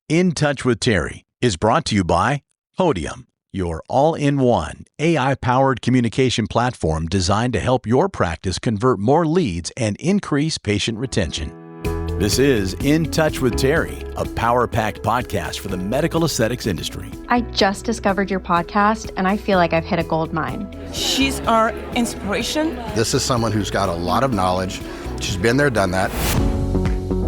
In Touch with Terri is brought to you by Podium, your all-in-one AI-powered communication platform designed to help your practice convert more leads and increase patient retention. This is In Touch with Terri, a power-packed podcast for the medical aesthetics industry. I just discovered your podcast, and I feel like I've hit a gold mine. She's our inspiration. This is someone who's got a lot of knowledge. She's been there, done that.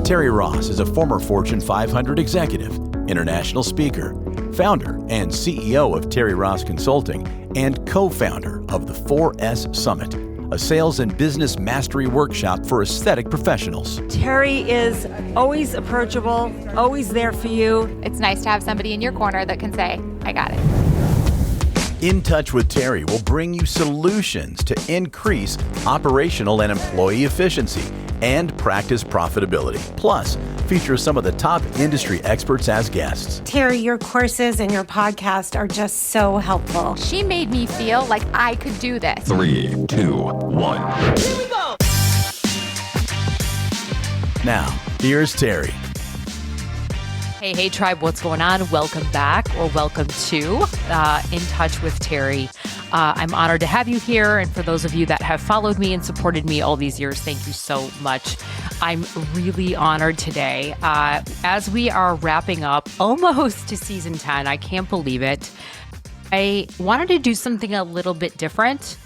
Terri Ross is a former Fortune 500 executive, international speaker, founder and CEO of Terri Ross Consulting, and co-founder of the 4S Summit, a sales and business mastery workshop for aesthetic professionals. Terri is always approachable, always there for you. It's nice to have somebody in your corner that can say, I got it. In Touch with Terri will bring you solutions to increase operational and employee efficiency and practice profitability. Plus, features some of the top industry experts as guests. Terri, your courses and your podcast are just so helpful. She made me feel like I could do this. 3, 2, 1. Here we go. Now, here's Terri. Hey, tribe, what's going on? Welcome back, or welcome to In Touch with Terri. I'm honored to have you here. And for those of you that have followed me and supported me all these years, thank you so much. I'm really honored today. As we are wrapping up almost to season 10, I can't believe it. I wanted to do something a little bit different.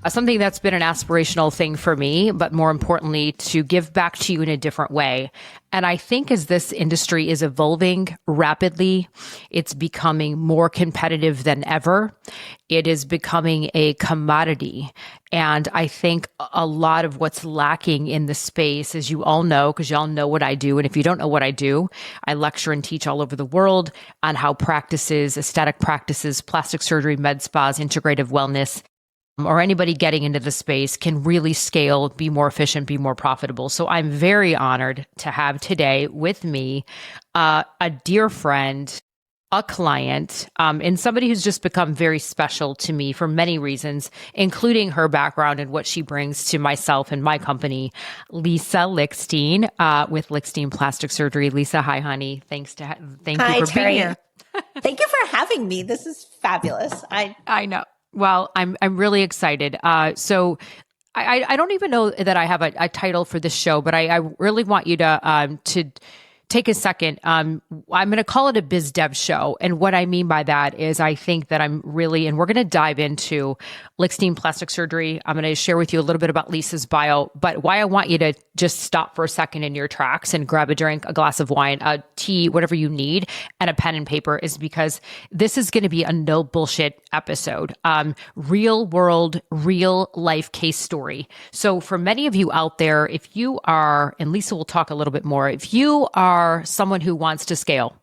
Something that's been an aspirational thing for me, but more importantly, to give back to you in a different way. And I think as this industry is evolving rapidly, it's becoming more competitive than ever. It is becoming a commodity. And I think a lot of what's lacking in the space, as you all know, because y'all know what I do. And if you don't know what I do, I lecture and teach all over the world on how practices, aesthetic practices, plastic surgery, med spas, integrative wellness, or anybody getting into the space can really scale, be more efficient, be more profitable. So I'm very honored to have today with me a dear friend, a client, and somebody who's just become very special to me for many reasons, including her background and what she brings to myself and my company, Lisa Lickstein, with Lickstein Plastic Surgery. Lisa, hi, honey. Thank you for being here. Thank you for having me. This is fabulous. I know. Well, I'm really excited. So I don't even know that I have a title for this show, but I really want you to take a second. I'm going to call it a biz dev show. And what I mean by that is I think that I'm really, and we're going to dive into Lickstein Plastic Surgery. I'm going to share with you a little bit about Lisa's bio, but why I want you to just stop for a second in your tracks and grab a drink, a glass of wine, a tea, whatever you need, and a pen and paper is because this is going to be a no bullshit episode. Real world, real life case story. So for many of you out there, if you are, and Lisa will talk a little bit more, if you are someone who wants to scale,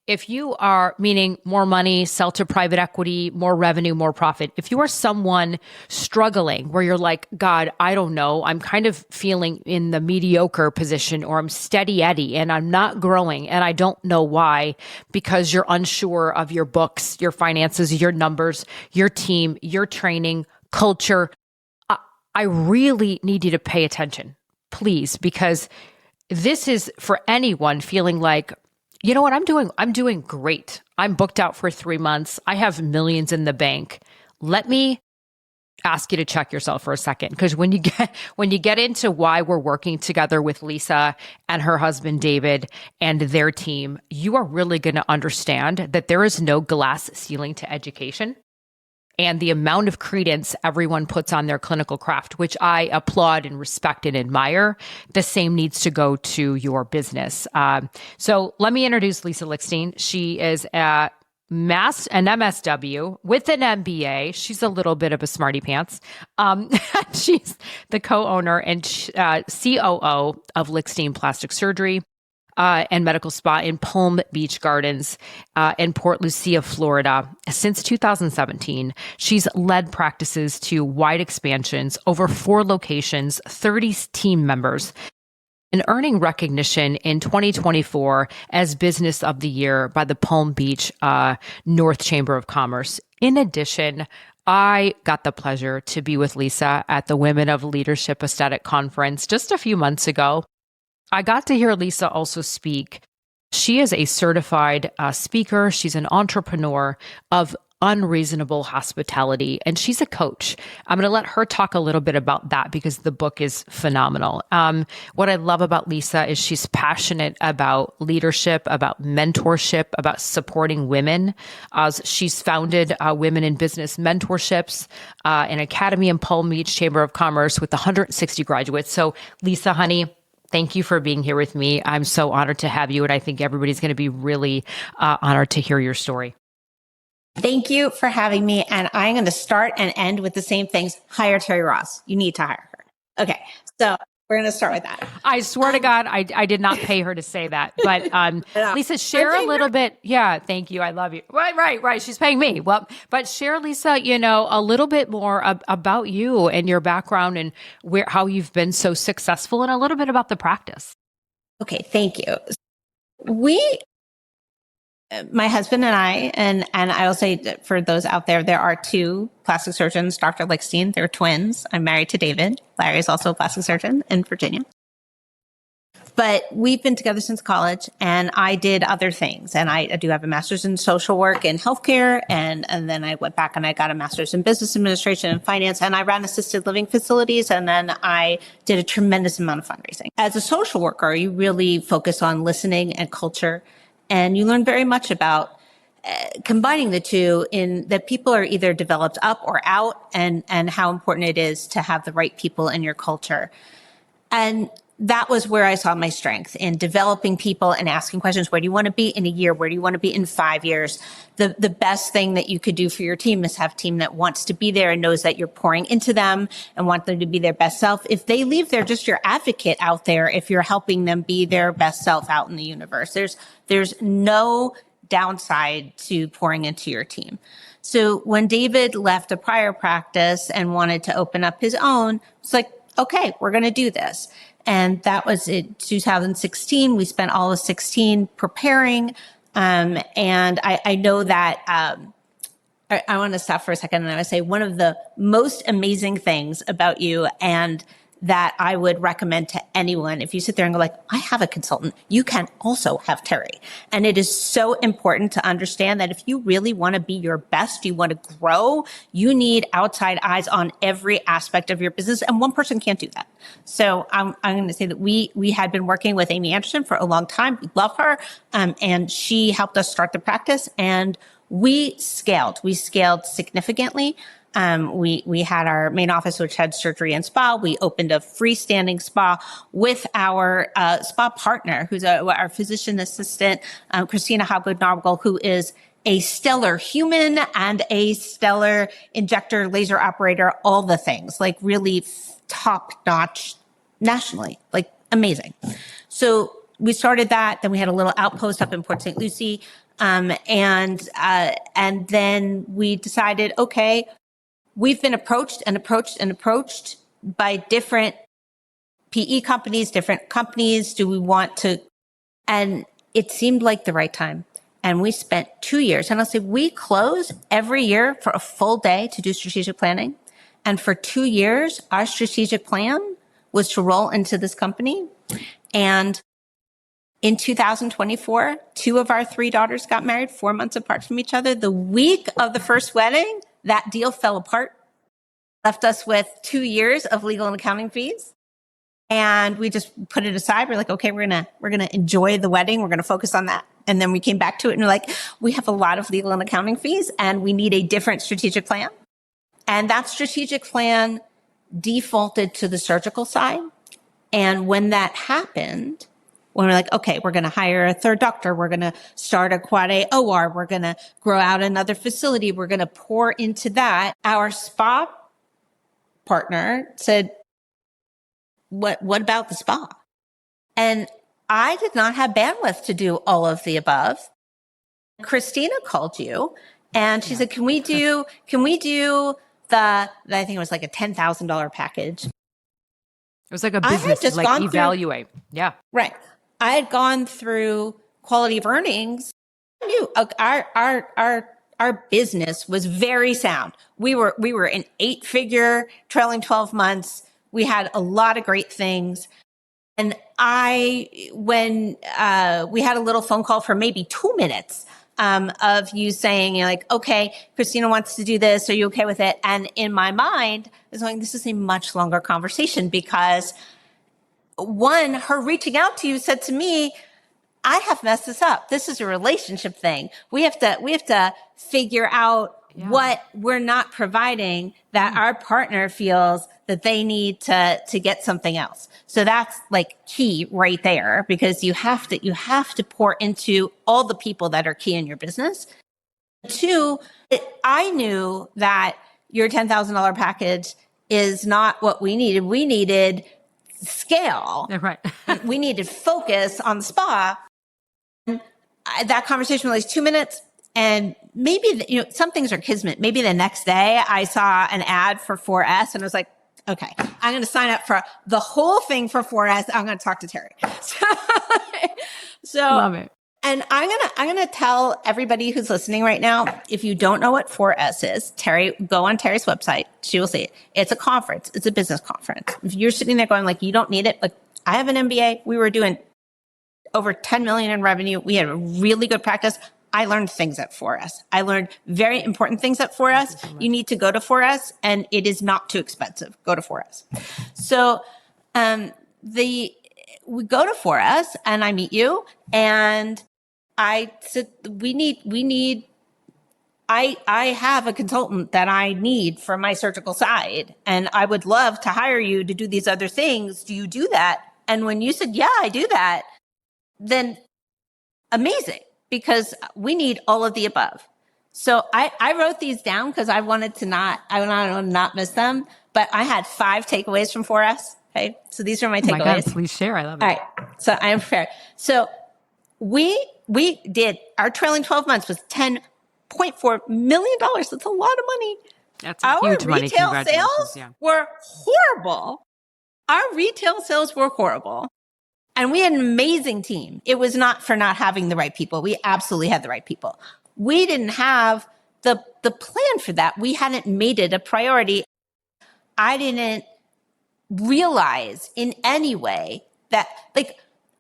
if you are, meaning more money, sell to private equity, more revenue, more profit, if you are someone struggling where you're like, God, I don't know, I'm kind of feeling in the mediocre position, or I'm steady Eddie and I'm not growing and I don't know why, because you're unsure of your books, your finances, your numbers, your team, your training, culture, I really need you to pay attention, please, because this is for anyone feeling like, you know what, I'm doing great. I'm booked out for 3 months. I have millions in the bank. Let me ask you to check yourself for a second. Because when you get into why we're working together with Lisa and her husband, David, and their team, you are really going to understand that there is no glass ceiling to education. And the amount of credence everyone puts on their clinical craft, which I applaud and respect and admire, the same needs to go to your business. So let me introduce Lisa Lickstein. She is an MSW with an MBA. She's a little bit of a smarty pants. She's the co-owner and COO of Lickstein Plastic Surgery and Medical Spa in Palm Beach Gardens in Port Lucia, Florida. Since 2017, she's led practices to wide expansions, over 4 locations, 30 team members, and earning recognition in 2024 as Business of the Year by the Palm Beach North Chamber of Commerce. In addition, I got the pleasure to be with Lisa at the Women of Leadership Aesthetic Conference just a few months ago. I got to hear Lisa also speak She is a certified speaker. She's an entrepreneur of Unreasonable Hospitality, and she's a coach. I'm going to let her talk a little bit about that because the book is phenomenal. What I love about Lisa is she's passionate about leadership, about mentorship, about supporting women. She's founded Women in Business Mentorships, an academy in Palm Beach Chamber of Commerce with 160 graduates. So, Lisa, honey, thank you for being here with me. I'm so honored to have you, and I think everybody's going to be really honored to hear your story. Thank you for having me. And I'm going to start and end with the same things. Hire Terri Ross. You need to hire her. Okay. So we're going to start with that. I swear to God, I did not pay her to say that. But Lisa, share a little bit. Yeah, thank you. I love you. Right. She's paying me. Well, but share, Lisa, a little bit more about you and your background and how you've been so successful and a little bit about the practice. Okay. Thank you. My husband and I will say that for those out there, there are two plastic surgeons, Dr. Lickstein. They're twins. I'm married to David. Larry is also a plastic surgeon in Virginia. But we've been together since college, and I did other things. And I do have a master's in social work and healthcare. And then I went back and I got a master's in business administration and finance. And I ran assisted living facilities. And then I did a tremendous amount of fundraising. As a social worker, you really focus on listening and culture. And you learn very much about combining the two in that people are either developed up or out, and how important it is to have the right people in your culture. And that was where I saw my strength in developing people and asking questions. Where do you want to be in a year? Where do you want to be in 5 years? The best thing that you could do for your team is have a team that wants to be there and knows that you're pouring into them and want them to be their best self. If they leave, they're just your advocate out there if you're helping them be their best self out in the universe. There's no downside to pouring into your team. So when David left a prior practice and wanted to open up his own, it's like, okay, we're going to do this. And that was in 2016. We spent all of 16 preparing. And I know that, I want to stop for a second and I would say one of the most amazing things about you, and that I would recommend to anyone, if you sit there and go like, I have a consultant, you can also have Terri. And it is so important to understand that if you really want to be your best, you want to grow, you need outside eyes on every aspect of your business. And one person can't do that. So I'm going to say that we had been working with Amy Anderson for a long time. We love her. And she helped us start the practice, and we scaled significantly. We had our main office, which had surgery and spa. We opened a freestanding spa with our spa partner, who's our physician assistant, Christina Hobgood-Narwhal, who is a stellar human and a stellar injector, laser operator, all the things, like really top notch nationally, like amazing. So we started that. Then we had a little outpost up in Port St. Lucie. And then we decided, okay, we've been approached by different PE companies, different companies. Do we want to? And it seemed like the right time. And we spent 2 years. And I'll say we close every year for a full day to do strategic planning. And for 2 years, our strategic plan was to roll into this company. And in 2024, 2 of our 3 daughters got married 4 months apart from each other. The week of the first wedding, that deal fell apart, left us with 2 years of legal and accounting fees. And we just put it aside. We're like, okay, we're going to enjoy the wedding. We're going to focus on that. And then we came back to it and we're like, we have a lot of legal and accounting fees and we need a different strategic plan. And that strategic plan defaulted to the surgical side. And when that happened, when we're like, okay, we're going to hire a third doctor. We're going to start a quad A OR. We're going to grow out another facility. We're going to pour into that. Our spa partner said, what about the spa? And I did not have bandwidth to do all of the above. Christina called you and she said, can we do I think it was like a $10,000 package. It was like a business, like evaluate. Yeah. Right. I had gone through quality of earnings. I knew our business was very sound. We were an 8-figure trailing 12 months. We had a lot of great things. And when we had a little phone call for maybe 2 minutes of you saying, you're like, okay, Christina wants to do this. Are you okay with it? And in my mind, I was going, this is a much longer conversation because one, her reaching out to you said to me, I have messed this up. This is a relationship thing. We have to figure out what we're not providing that our partner feels that they need to get something else. So that's like key right there, because you have to pour into all the people that are key in your business. Two, I knew that your $10,000 package is not what we needed. We needed scale. Right. We needed focus on the spa. That conversation was 2 minutes, and maybe some things are kismet. Maybe the next day I saw an ad for 4S and I was like, okay, I'm going to sign up for the whole thing for 4S. I'm going to talk to Terri. So love it. And I'm going to tell everybody who's listening right now, if you don't know what 4S is, Terri, go on Terri's website. She will see it. It's a conference. It's a business conference. If you're sitting there going like, you don't need it. Like, I have an MBA. We were doing over 10 million in revenue. We had a really good practice. I learned things at 4S. I learned very important things at 4S. You need to go to 4S, and it is not too expensive. Go to 4S. So, we go to 4S and I meet you, and I said, I have a consultant that I need for my surgical side, and I would love to hire you to do these other things. Do you do that? And when you said, yeah, I do that, then amazing, because we need all of the above. So I wrote these down because I wanted to not miss them, but I had 5 takeaways from 4S. Okay. So these are my takeaways. Oh my God, please share. I love it. All right. So I am prepared. So we did, our trailing 12 months was $10.4 million. That's a lot of money. That's huge money. Our retail sales were horrible. Our retail sales were horrible. And we had an amazing team. It was not for not having the right people. We absolutely had the right people. We didn't have the plan for that. We hadn't made it a priority. I didn't realize in any way that, like,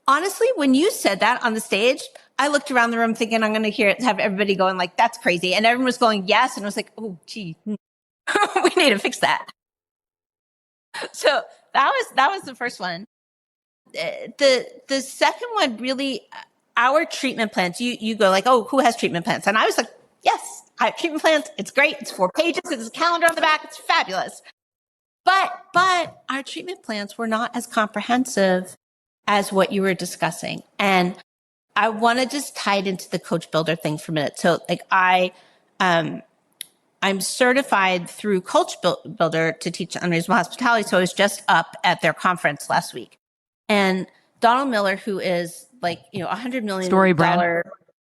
honestly, when you said that on the stage, I looked around the room thinking I'm going to have everybody going like, that's crazy. And everyone was going, yes. And I was like, oh, gee, we need to fix that. So that was the first one. The second one, really, our treatment plans, you go like, oh, who has treatment plans? And I was like, yes, I have treatment plans. It's great. It's 4 pages. It's a calendar on the back. It's fabulous. But our treatment plans were not as comprehensive as what you were discussing. And I want to just tie it into the coach builder thing for a minute. So like I'm certified through Coach Builder to teach Unreasonable Hospitality. So I was just up at their conference last week. And Donald Miller, who is like, $100 million story brand.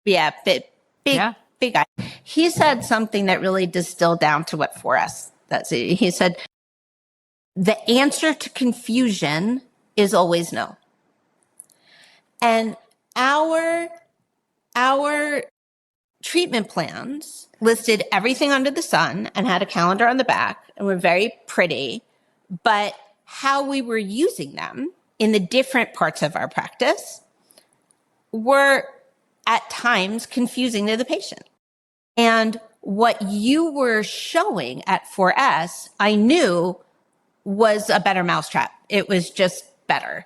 Big guy. He said something that really distilled down to what 4S does. He said, the answer to confusion is always no. And our treatment plans listed everything under the sun and had a calendar on the back and were very pretty, but how we were using them in the different parts of our practice were at times confusing to the patient. And what you were showing at 4S, I knew was a better mousetrap. It was just better.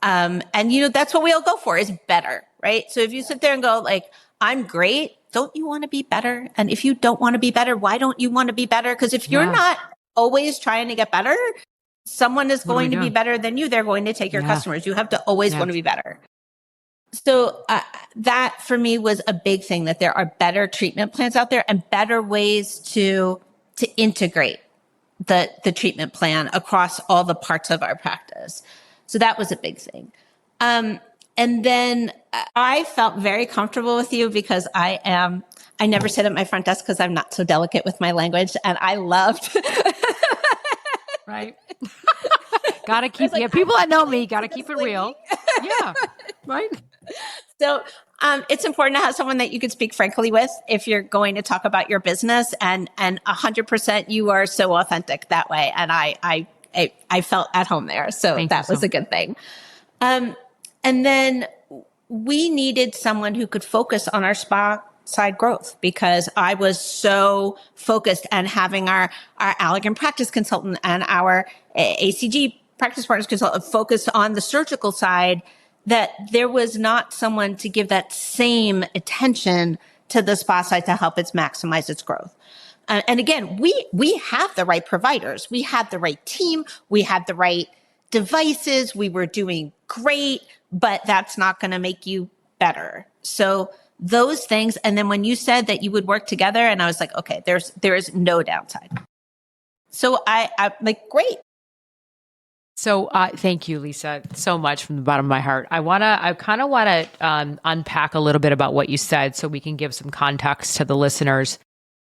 And that's what we all go for, is better, right? So if you sit there and go like, I'm great, don't you want to be better? And if you don't want to be better, why don't you want to be better? Because if you're not always trying to get better, someone is going to be better than you. They're going to take your customers. You have to always want to be better. So that for me was a big thing, that there are better treatment plans out there and better ways to integrate the treatment plan across all the parts of our practice. So that was a big thing. And then I felt very comfortable with you because I never sit at my front desk because I'm not so delicate with my language, and I loved. Right. Gotta keep, people that know me, gotta keep it real. Yeah. Right. So, it's important to have someone that you can speak frankly with if you're going to talk about your business, and 100% you are so authentic that way. And I I felt at home there. So that was a good thing. And then we needed someone who could focus on our spa side growth, because I was so focused on having our Allergan practice consultant and our ACG practice partners consultant focused on the surgical side, that there was not someone to give that same attention to the spa side to help it maximize its growth. And again, we have the right providers. We had the right team. We had the right devices. We were doing great, but that's not going to make you better. So those things. And then when you said that you would work together, and I was like, okay, there is no downside. So I'm like, great. So thank you, Lisa, so much from the bottom of my heart. I kind of want to unpack a little bit about what you said so we can give some context to the listeners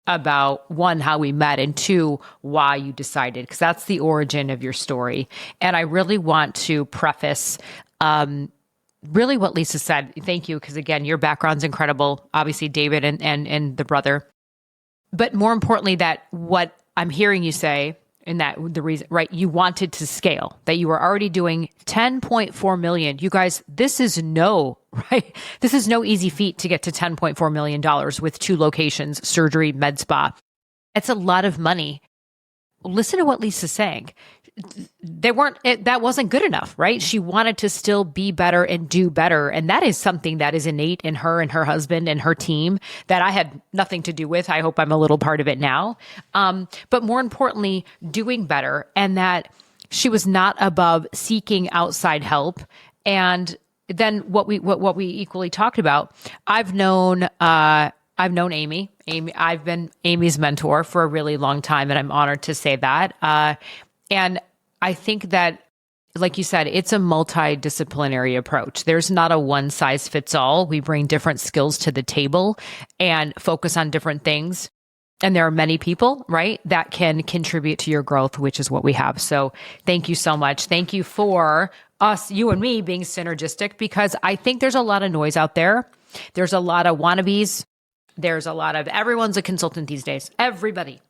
about, one, how we met, and two, why you decided, because that's the origin of your story. And I really want to preface really what Lisa said. Thank you, because again, your background's incredible, obviously David and the brother. But more importantly, that what I'm hearing you say, and that the reason, right, you wanted to scale, that you were already doing 10.4 million. You guys, this is no easy feat to get to $10.4 million with 2 locations, surgery, med spa. It's a lot of money. Listen to what Lisa's saying. That wasn't good enough, right? She wanted to still be better and do better. And that is something that is innate in her and her husband and her team that I had nothing to do with. I hope I'm a little part of it now. But more importantly, doing better, and that she was not above seeking outside help. And then what we equally talked about, I've known Amy. I've been Amy's mentor for a really long time, and I'm honored to say that. And I think that, like you said, it's a multidisciplinary approach. There's not a one size fits all. We bring different skills to the table and focus on different things. And there are many people, right, that can contribute to your growth, which is what we have. So thank you so much. Thank you for us, you and me, being synergistic, because I think there's a lot of noise out there. There's a lot of wannabes. There's a lot of, everyone's a consultant these days. Everybody.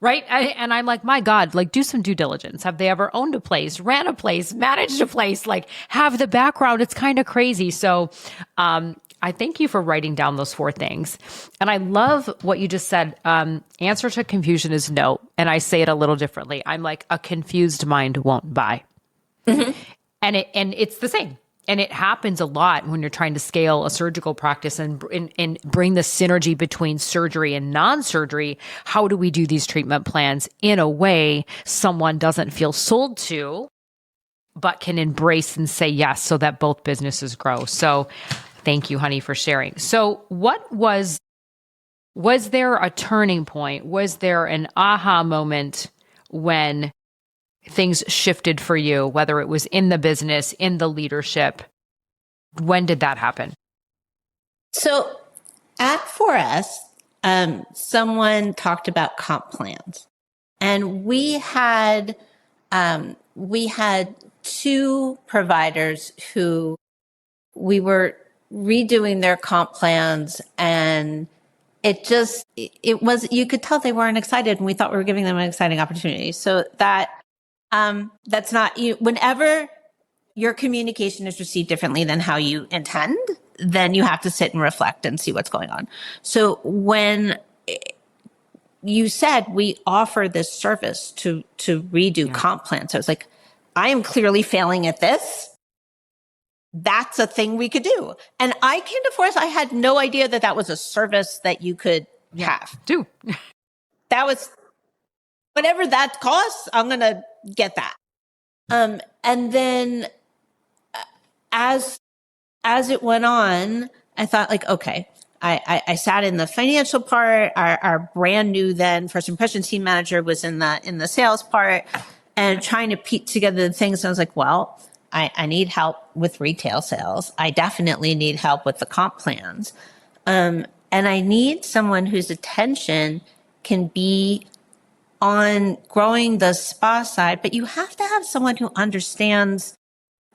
Right. And I'm like, my God, like, do some due diligence. Have they ever owned a place, ran a place, managed a place, like have the background? It's kind of crazy. So I thank you for writing down those 4 things. And I love what you just said. Answer to confusion is no. And I say it a little differently. I'm like, a confused mind won't buy. Mm-hmm. And it's the same. And it happens a lot when you're trying to scale a surgical practice and bring the synergy between surgery and non-surgery. How do we do these treatment plans in a way someone doesn't feel sold to, but can embrace and say yes, so that both businesses grow? So thank you, honey, for sharing. So what was there a turning point? Was there an aha moment when things shifted for you, whether it was in the business, in the leadership? When did that happen? So at 4S, someone talked about comp plans, and we had 2 providers who we were redoing their comp plans, and it was, you could tell they weren't excited, and we thought we were giving them an exciting opportunity. So that's not you. Whenever your communication is received differently than how you intend, then you have to sit and reflect and see what's going on. So when you said we offer this service to redo comp plans, so it's like, I am clearly failing at this. That's a thing we could do. And I came to Forest. I had no idea that was a service that you could have. Do. That was, whatever that costs, I'm going to get that. And then as it went on, I thought, like, okay, I sat in the financial part. Our brand new then first impression team manager was in the sales part, and trying to piece together the things. And I was like, well, I need help with retail sales. I definitely need help with the comp plans. And I need someone whose attention can be on growing the spa side, but you have to have someone who understands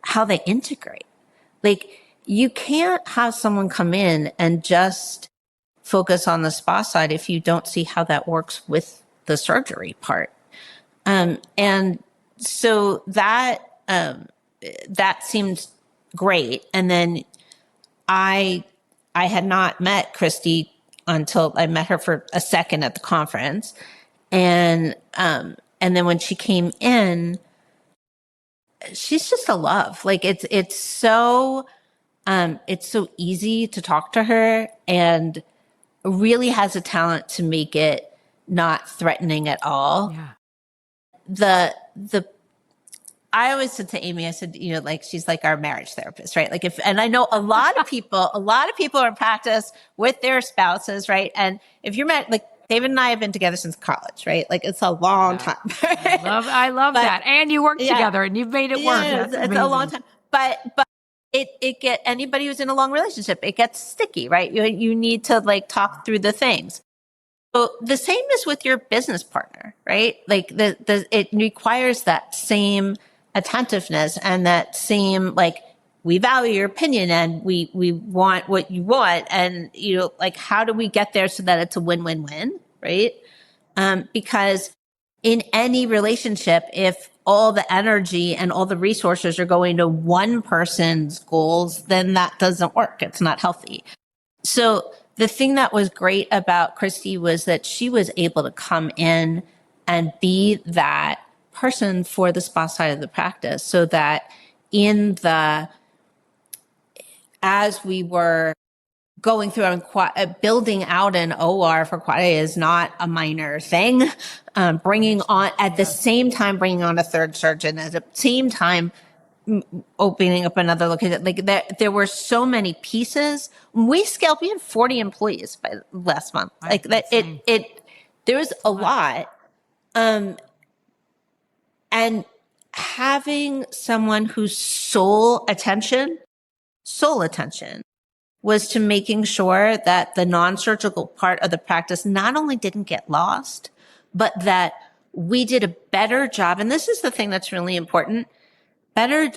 how they integrate. Like, you can't have someone come in and just focus on the spa side if you don't see how that works with the surgery part. And so that seemed great. And then I had not met Christy until I met her for a second at the conference. And then when she came in, she's just a love. Like it's so easy to talk to her, and really has a talent to make it not threatening at all. Yeah. I always said to Amy, I said, like, she's like our marriage therapist, right? Like and I know a lot of people are in practice with their spouses, right? And if you're like David and I have been together since college, right? Like it's a long time. I love that. And you work together and you've made it work. Yeah, it's a long time. But it get anybody who's in a long relationship, it gets sticky, right? You need to like talk through the things. So the same is with your business partner, right? Like it requires that same attentiveness and that same, like, we value your opinion and we want what you want. And, like, how do we get there so that it's a win-win-win, right? Because in any relationship, if all the energy and all the resources are going to one person's goals, then that doesn't work. It's not healthy. So the thing that was great about Christy was that she was able to come in and be that person for the spa side of the practice, so that as we were going through and building out an OR for Quad A is not a minor thing. Bringing on a third surgeon, at the same time opening up another location. Like there were so many pieces. We had 40 employees by last month. Like that, there was a lot. And having someone whose sole attention was to making sure that the non-surgical part of the practice not only didn't get lost, but that we did a better job. And this is the thing that's really important. Our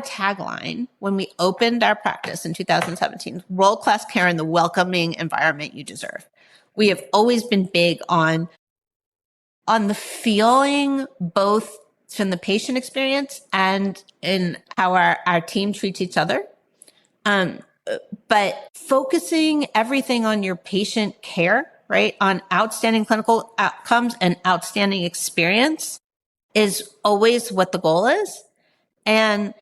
tagline when we opened our practice in 2017, world-class care in the welcoming environment you deserve. We have always been big on the feeling, both from the patient experience and in how our team treats each other. But focusing everything on your patient care, right? On outstanding clinical outcomes and outstanding experience is always what the goal is. And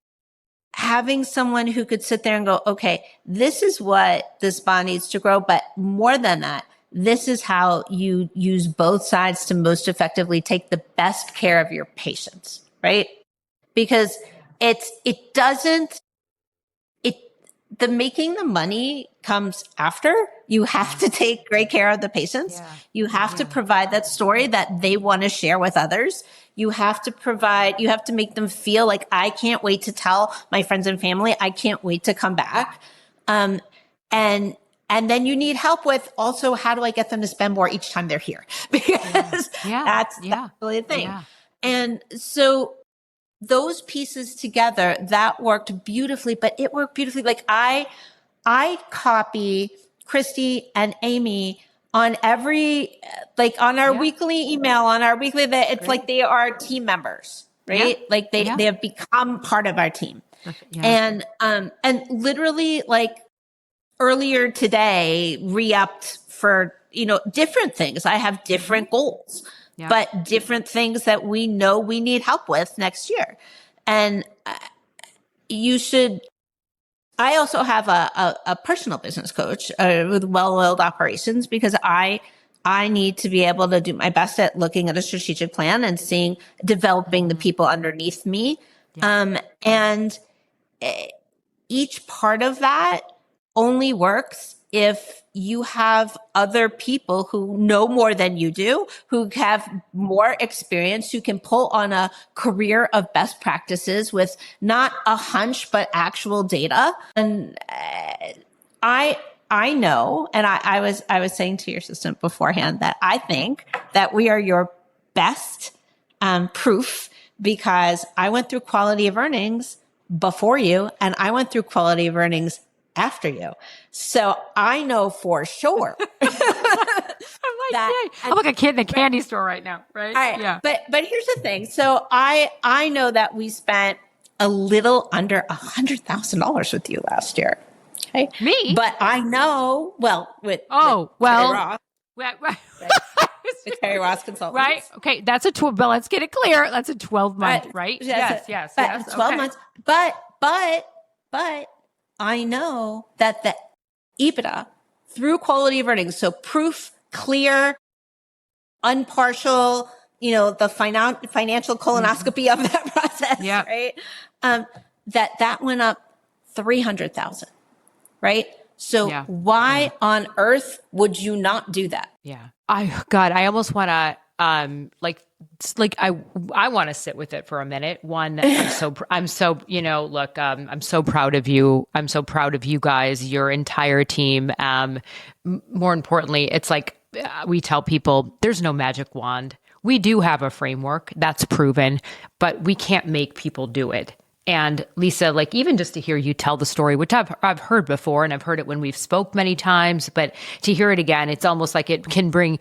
having someone who could sit there and go, okay, this is what this spa needs to grow. But more than that, this is how you use both sides to most effectively take the best care of your patients, right? Because the making the money comes after. You have to take great care of the patients. Yeah. You have to provide that story that they want to share with others. You have to make them feel like, I can't wait to tell my friends and family. I can't wait to come back. And then you need help with also, how do I get them to spend more each time they're here? Because that's really the thing. Yeah. And so those pieces together, that worked beautifully, but it worked beautifully. Like I copy Christy and Amy on every, like on our weekly email, on our weekly, it's like they are team members, right? Yeah. Like they have become part of our team. Yeah. And literally, like earlier today, re-upped for, different things. I have different goals. Yeah. But different things that we know we need help with next year. And I also have a personal business coach with well-oiled operations, because I need to be able to do my best at looking at a strategic plan and developing the people underneath me. Yeah. And each part of that only works if you have other people who know more than you do, who have more experience, who can pull on a career of best practices with not a hunch, but actual data. And I know, and I was saying to your assistant beforehand that I think that we are your best proof, because I went through quality of earnings before you, and I went through quality of earnings after you. So I know for sure. I'm I'm like a kid in a candy store right now, right? All right. Yeah. But here's the thing. So I know that we spent a little under $100,000 with you last year. Okay. Me? But I know, with well, Terri Ross, right. with Terri Ross Consultants. Right. Okay. That's but let's get it clear. That's a 12-month, right? Yes. 12 months. But I know that the EBITDA through quality of earnings, so proof, clear, unpartial, the financial colonoscopy of that process, right? That went up 300,000, right? So why on earth would you not do that? Yeah. I almost want to, I want to sit with it for a minute. One, I'm so, look, I'm so proud of you. I'm so proud of you guys, your entire team. More importantly, it's like we tell people there's no magic wand. We do have a framework that's proven, but we can't make people do it. And Lisa, even just to hear you tell the story, which I've heard before, and I've heard it when we've spoke many times, but to hear it again, it's almost like it can bring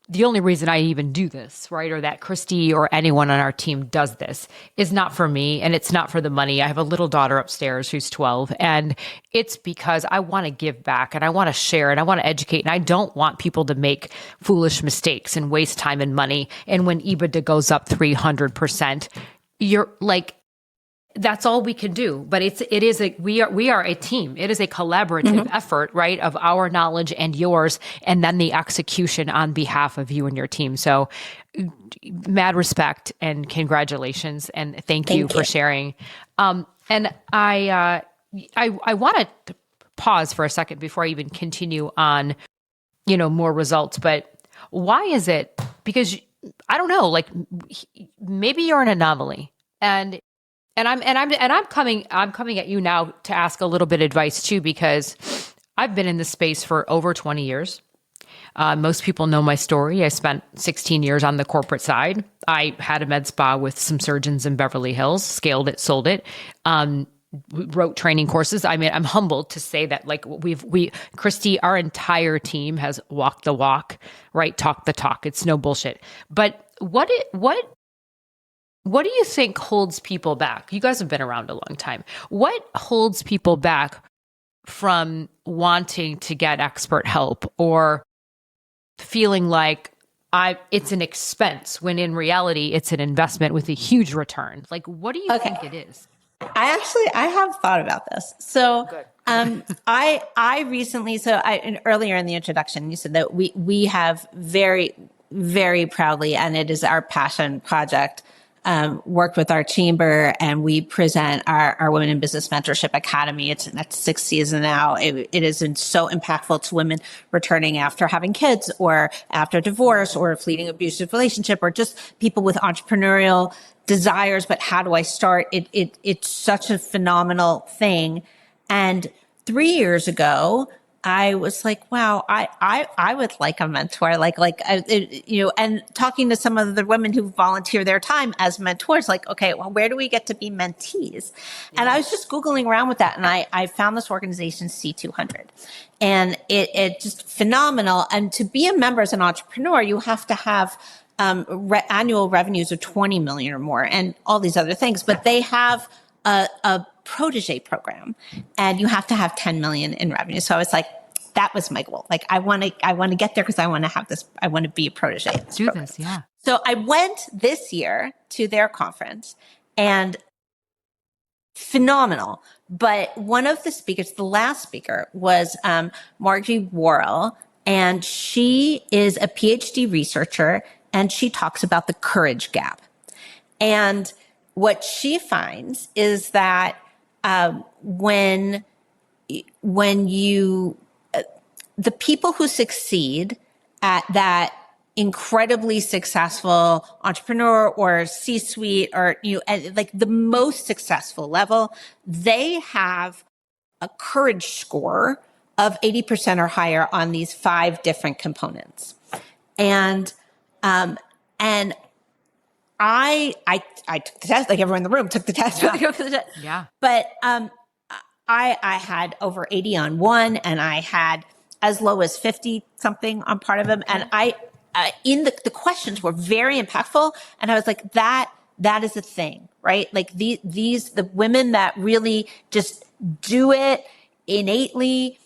the only reason I even do this, right? Or that Christy or anyone on our team does this is not for me, and it's not for the money. I have a little daughter upstairs who's 12, and it's because I want to give back and I want to share and I want to educate, and I don't want people to make foolish mistakes and waste time and money. And when EBITDA goes up 300%, you're like, that's all we can do. But we are a team. It is a collaborative effort, right? Of our knowledge and yours, and then the execution on behalf of you and your team. So mad respect and congratulations. And thank you for sharing. And I want to pause for a second before I even continue on, more results, but why is it? Because I don't know, maybe you're an anomaly, and I'm coming at you now to ask a little bit of advice too, because I've been in this space for over 20 years. Most people know my story. I spent 16 years on the corporate side. I had a med spa with some surgeons in Beverly Hills, scaled it, sold it, wrote training courses. I mean, I'm humbled to say that Christy, our entire team has walked the walk, right? Talked the talk. It's no bullshit. But what do you think holds people back? You guys have been around a long time. What holds people back from wanting to get expert help or feeling like it's an expense when in reality it's an investment with a huge return? What do you think it is? I have thought about this. So, I recently, earlier in the introduction, you said that we have very, very proudly, and it is our passion project, worked with our chamber, and we present our Women in Business Mentorship Academy. That's 6th season now. It has been so impactful to women returning after having kids or after divorce or a fleeting abusive relationship, or just people with entrepreneurial desires. But how do I start? It's such a phenomenal thing. And 3 years ago, I was like, wow, I would like a mentor, and talking to some of the women who volunteer their time as mentors, okay, well, where do we get to be mentees? Yeah. And I was just Googling around with that, and I found this organization, C200, and it just phenomenal. And to be a member as an entrepreneur, you have to have annual revenues of 20 million or more, and all these other things. But they have a protege program, and you have to have 10 million in revenue. So I was like, that was my goal. I want to get there because I want to have this. I want to be a protege. Do this, yeah. So I went this year to their conference, and phenomenal. But one of the speakers, the last speaker, was Margie Worrell, and she is a PhD researcher, and she talks about the courage gap. And what she finds is that when you the people who succeed at that incredibly successful entrepreneur or C-suite or at the most successful level, they have a courage score of 80% or higher on these 5 different components. And I took the test, everyone in the room took the test. Yeah. But I had over 80 on one, and I had as low as 50 something on part of them. And in the questions were very impactful. And I was like, that is a thing, right? Like the women that really just do it innately,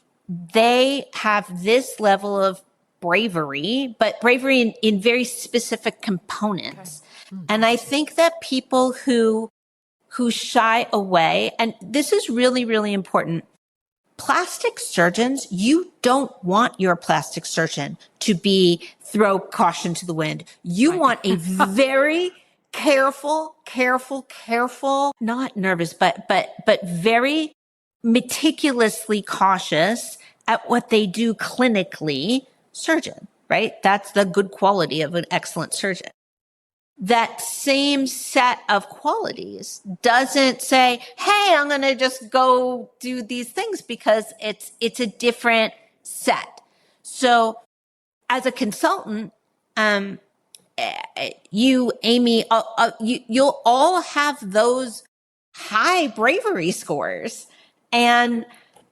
they have this level of bravery, but bravery in very specific components. Okay. And I think that people who shy away, and this is really, really important. Plastic surgeons, you don't want your plastic surgeon to throw caution to the wind. You want a very careful, not nervous, but very meticulously cautious at what they do clinically surgeon, right? That's the good quality of an excellent surgeon. That same set of qualities doesn't say, hey, I'm going to just go do these things, because it's a different set. So as a consultant, you, Amy, you'll all have those high bravery scores. And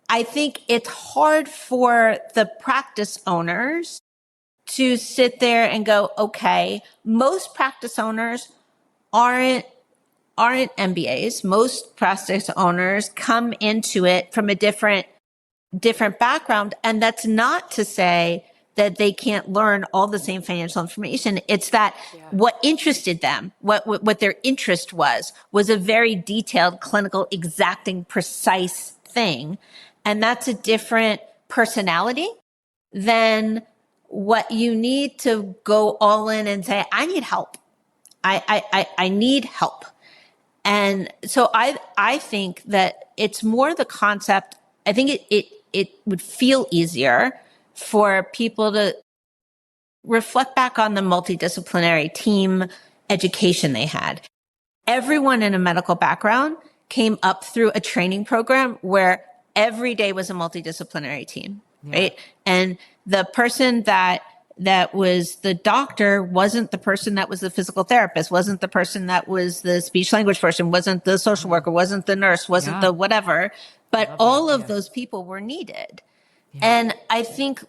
I think it's hard for the practice owners to sit there and go, okay, most practice owners aren't MBAs. Most practice owners come into it from a different background. And that's not to say that they can't learn all the same financial information. It's that what interested them, what their interest was a very detailed, clinical, exacting, precise thing. And that's a different personality than what you need to go all in and say, I need help. I need help. And so I think that it's more the concept. I think it would feel easier for people to reflect back on the multidisciplinary team education they had. Everyone in a medical background came up through a training program where every day was a multidisciplinary team, right? And the person that was the doctor wasn't the person that was the physical therapist, wasn't the person that was the speech language person, wasn't the social worker, wasn't the nurse, wasn't the whatever, but all of those people were needed. And I think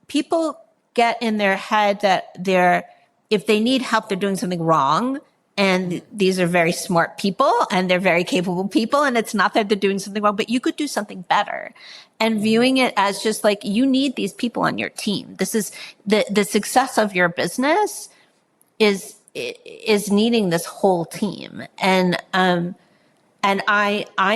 people get in their head that if they need help, they're doing something wrong. And these are very smart people and they're very capable people. And it's not that they're doing something wrong, but you could do something better. And viewing it as just like, you need these people on your team. This is the success of your business is needing this whole team. And I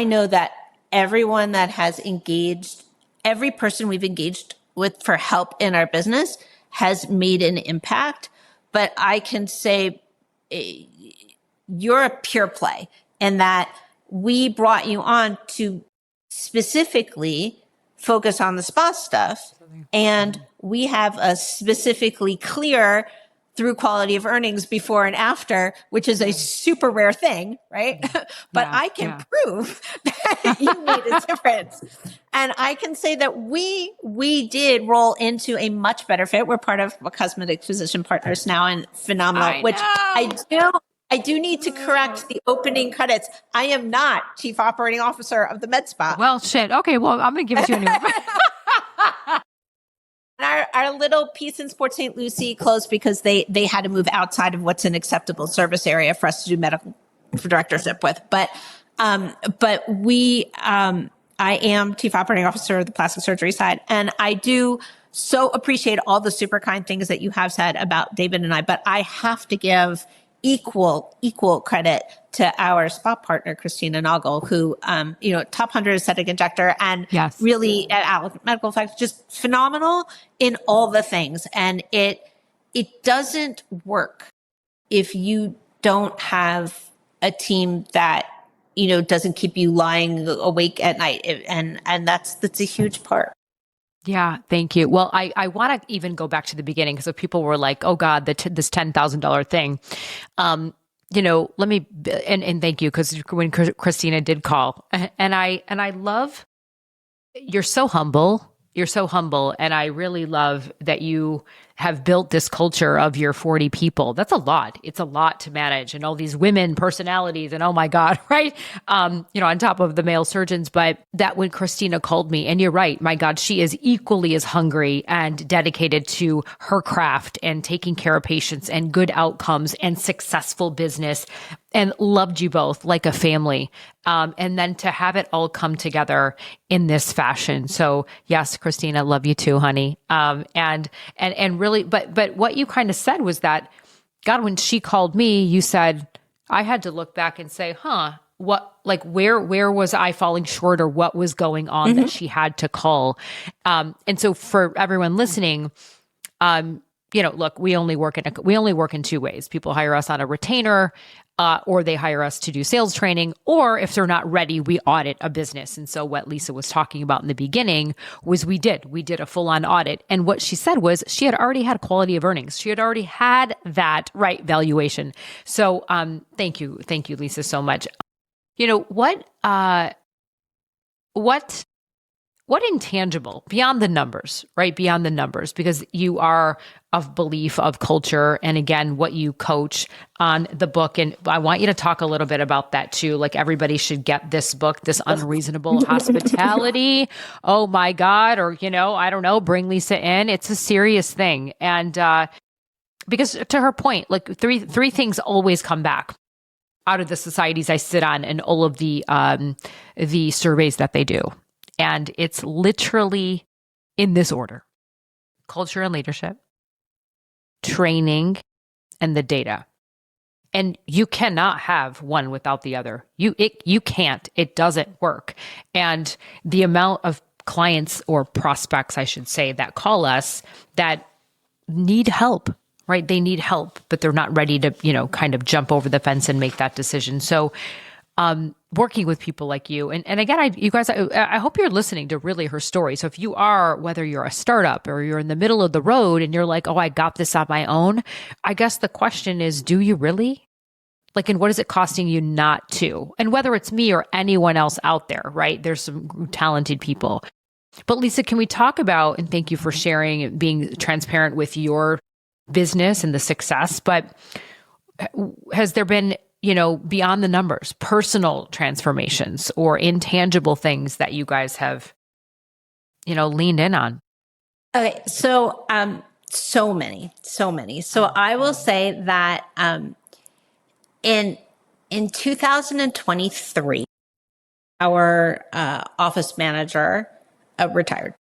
know that everyone that has engaged, every person we've engaged with for help in our business has made an impact. But I can say, you're a pure play in that we brought you on to specifically focus on the spa stuff. And we have a specifically clear through quality of earnings before and after, which is a super rare thing, right? But I can prove that you made a difference. And I can say that we did roll into a much better fit. We're part of Cosmetic Physician Partners now, and phenomenal, which I do need to correct the opening credits. I am not Chief Operating Officer of the Med Spa. Well, shit. Okay, well, I'm going to give it to you anyway. Our little piece in Sports St. Lucie closed because they had to move outside of what's an acceptable service area for us to do medical directorship with. But I am Chief Operating Officer of the plastic surgery side. And I do so appreciate all the super kind things that you have said about David and I, but I have to give equal credit to our spa partner, Christina Noggle, who, top 100 aesthetic injector and really at Medical Effects, just phenomenal in all the things. And it doesn't work if you don't have a team that, doesn't keep you lying awake at night. And that's a huge part. Yeah, thank you. Well, I want to even go back to the beginning because people were like, "Oh God, this $10,000 thing." Let me and thank you, because when Christina did call, and I love, you're so humble, and I really love that you have built this culture of your 40 people. That's a lot. It's a lot to manage, and all these women personalities and oh my God, right? On top of the male surgeons. But that when Christina called me, and you're right, my God, she is equally as hungry and dedicated to her craft and taking care of patients and good outcomes and successful business, and loved you both like a family. And then to have it all come together in this fashion. So yes, Christina, love you too, honey. And really, but what you kind of said was that, God, when she called me, you said, I had to look back and say, where was I falling short, or what was going on that she had to call? And so for everyone listening, look, we only work in two ways. People hire us on a retainer, or they hire us to do sales training, or if they're not ready, we audit a business. And so what Lisa was talking about in the beginning was we did a full-on audit. And what she said was she had already had quality of earnings. She had already had that right valuation. So thank you, Lisa, so much. What intangible beyond the numbers, right? Beyond the numbers, because you are of belief of culture. And again, what you coach on the book. And I want you to talk a little bit about that too. Like everybody should get this book, this Unreasonable Hospitality. Oh my God. Or, I don't know, bring Lisa in. It's a serious thing. And, because to her point, like three things always come back out of the societies I sit on and all of the surveys that they do. And it's literally in this order: culture and leadership, training, and the data. And you cannot have one without the other. You can't. It doesn't work. And the amount of clients, or prospects, I should say, that call us that need help, right? They need help, but they're not ready to, kind of jump over the fence and make that decision. So working with people like you. And again, you guys, I hope you're listening to really her story. So if you are, whether you're a startup or you're in the middle of the road and you're like, oh, I got this on my own, I guess the question is, do you really? Like, and what is it costing you not to? And whether it's me or anyone else out there, right? There's some talented people. But Lisa, can we talk about, and thank you for sharing, being transparent with your business and the success, but has there been, beyond the numbers, personal transformations or intangible things that you guys have, leaned in on? Okay. So, so many. So I will say that, in 2023, our, office manager, retired.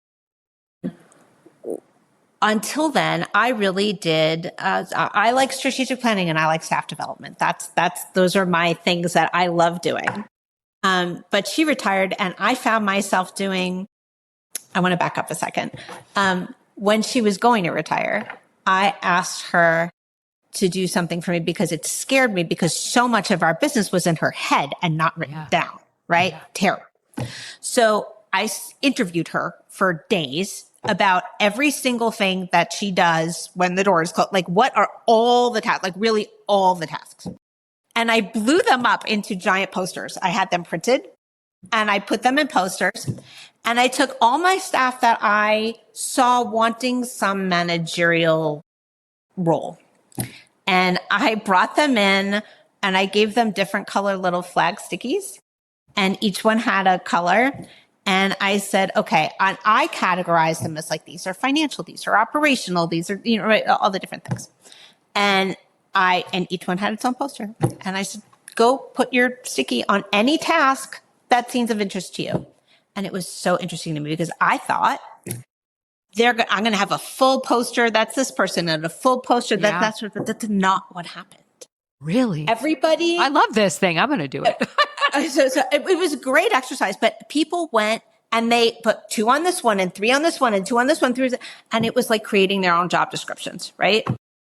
Until then, I really did. I like strategic planning and I like staff development. Those are my things that I love doing. But she retired, and I found myself doing. I want to back up a second. When she was going to retire, I asked her to do something for me because it scared me, because so much of our business was in her head and not written down. Right, Terri. So I interviewed her for days about every single thing that she does when the door is closed. Like, what are all the tasks? Like, really all the tasks. And I blew them up into giant posters. I had them printed and I put them in posters. And I took all my staff that I saw wanting some managerial role, and I brought them in and I gave them different color little flag stickies, and each one had a color. And I said, okay, I categorize them as like, these are financial, these are operational, these are, right, all the different things. And each one had its own poster. And I said, go put your sticky on any task that seems of interest to you. And it was so interesting to me, because I thought I'm going to have a full poster. That's this person, and a full poster. That's not what happened. Really? Everybody. I love this thing. I'm going to do it. So it was a great exercise, but people went and they put 2 on this one and 3 on this one and 2 on this one, 3, and it was like creating their own job descriptions, right?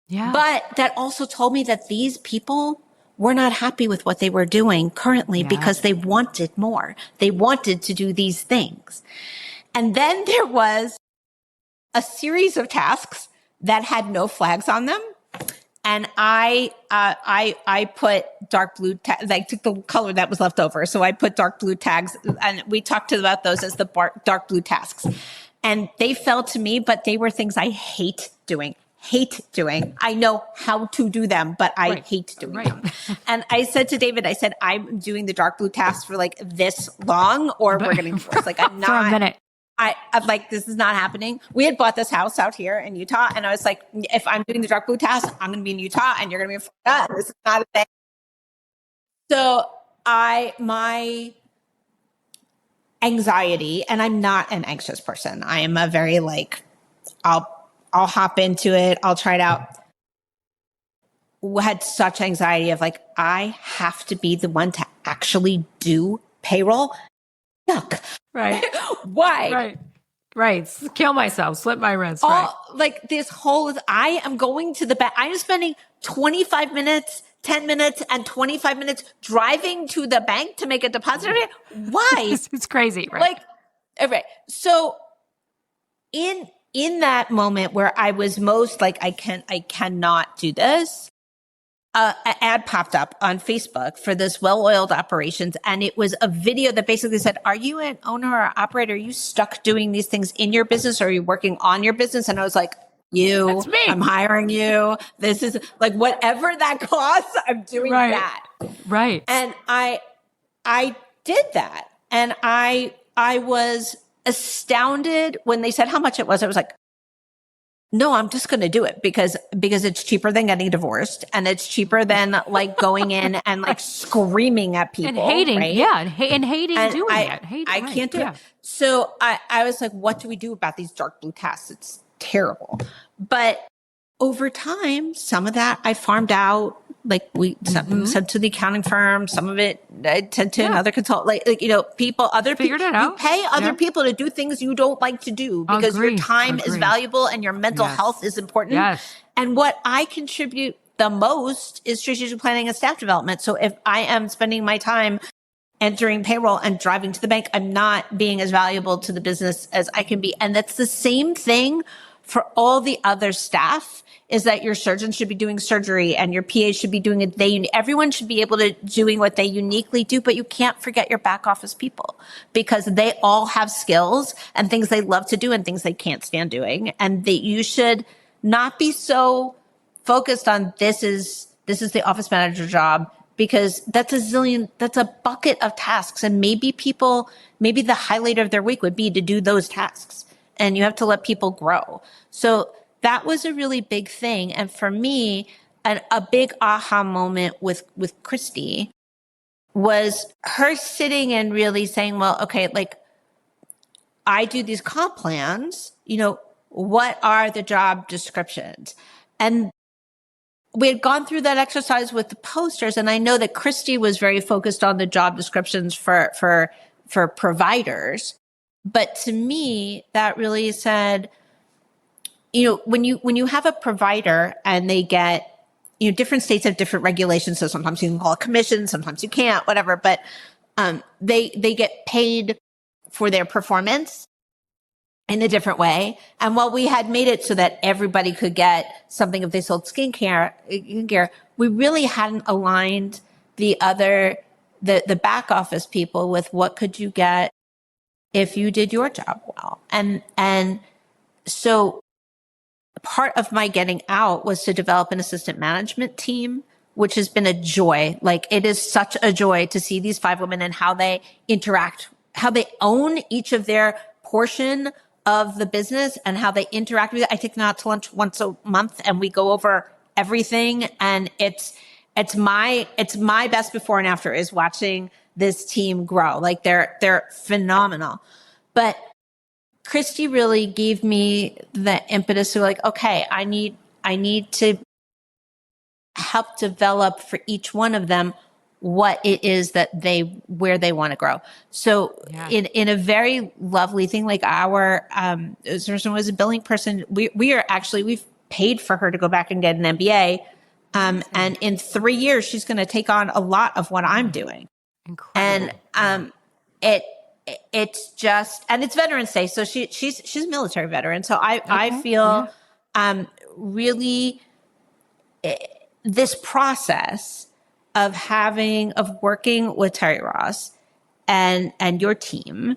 Yeah. But that also told me that these people were not happy with what they were doing currently, because they wanted more. They wanted to do these things. And then there was a series of tasks that had no flags on them. And I put dark blue tags. I took the color that was left over. So I put dark blue tags, and we talked about those as the dark blue tasks. And they fell to me, but they were things I hate doing. hate doing. I know how to do them, but I hate doing them. And I said to David, I said, I'm doing the dark blue tasks for like this long or we're getting divorced. Like I'm not. For a minute. I'm like, this is not happening. We had bought this house out here in Utah. And I was like, if I'm doing the dark blue task, I'm going to be in Utah and you're going to be in Florida. This is not a thing. So my anxiety, and I'm not an anxious person. I am a very like, I'll hop into it. I'll try it out. Had such anxiety of like, I have to be the one to actually do payroll. Yuck. Right. Why? Right. Kill myself, slip my wrist. Like this whole, I am going to the bank. I'm spending 25 minutes, 10 minutes, and 25 minutes driving to the bank to make a deposit. Why? It's crazy, right? Like, okay. So in that moment where I was most like, I cannot do this, an ad popped up on Facebook for this well-oiled operations. And it was a video that basically said, are you an owner or operator? Are you stuck doing these things in your business? Or are you working on your business? And I was like, That's me. I'm hiring you. This is like, whatever that costs, I'm doing that. Right. And I did that. And I was astounded when they said how much it was. I was like, no, I'm just going to do it because it's cheaper than getting divorced and it's cheaper than like going in and like screaming at people and hating, right? and hating doing it. I can't do it. So I was like, what do we do about these dark blue tasks? It's terrible. But over time, some of that I farmed out. Like some sent to the accounting firm, some of it I sent to another consultant, like, you know, people, other people, you pay other people to do things you don't like to do because your time is valuable and your mental health is important. Yes. And what I contribute the most is strategic planning and staff development. So if I am spending my time entering payroll and driving to the bank, I'm not being as valuable to the business as I can be. And that's the same thing for all the other staff, is that your surgeon should be doing surgery and your PA should be doing it. Everyone should be able to doing what they uniquely do, but you can't forget your back office people because they all have skills and things they love to do and things they can't stand doing. And that you should not be so focused on this is the office manager job, because that's a bucket of tasks. And maybe the highlight of their week would be to do those tasks, and you have to let people grow. So that was a really big thing. And for me, a big aha moment with Christy was her sitting and really saying, well, okay, like I do these comp plans, you know, what are the job descriptions? And we had gone through that exercise with the posters. And I know that Christy was very focused on the job descriptions for providers. But to me, that really said, you know, when you have a provider and they get, you know, different states have different regulations. So sometimes you can call it commission, sometimes you can't, whatever. But they get paid for their performance in a different way. And while we had made it so that everybody could get something if they sold skincare, we really hadn't aligned the back office people with what could you get if you did your job well. And so part of my getting out was to develop an assistant management team, which has been a joy. Like it is such a joy to see these 5 women and how they interact, how they own each of their portion of the business and how they interact with it. I take them out to lunch once a month and we go over everything. And it's my best before and after is watching this team grow. Like they're phenomenal. But Christy really gave me the impetus to like, okay, I need to help develop for each one of them what it is that where they want to grow. So in a very lovely thing, like our, this person was a billing person. We've paid for her to go back and get an MBA. And in 3 years, she's going to take on a lot of what I'm doing. Incredible. And, it's just, and it's Veterans Day. So she's a military veteran. So I feel, really this process of working with Terri Ross and your team,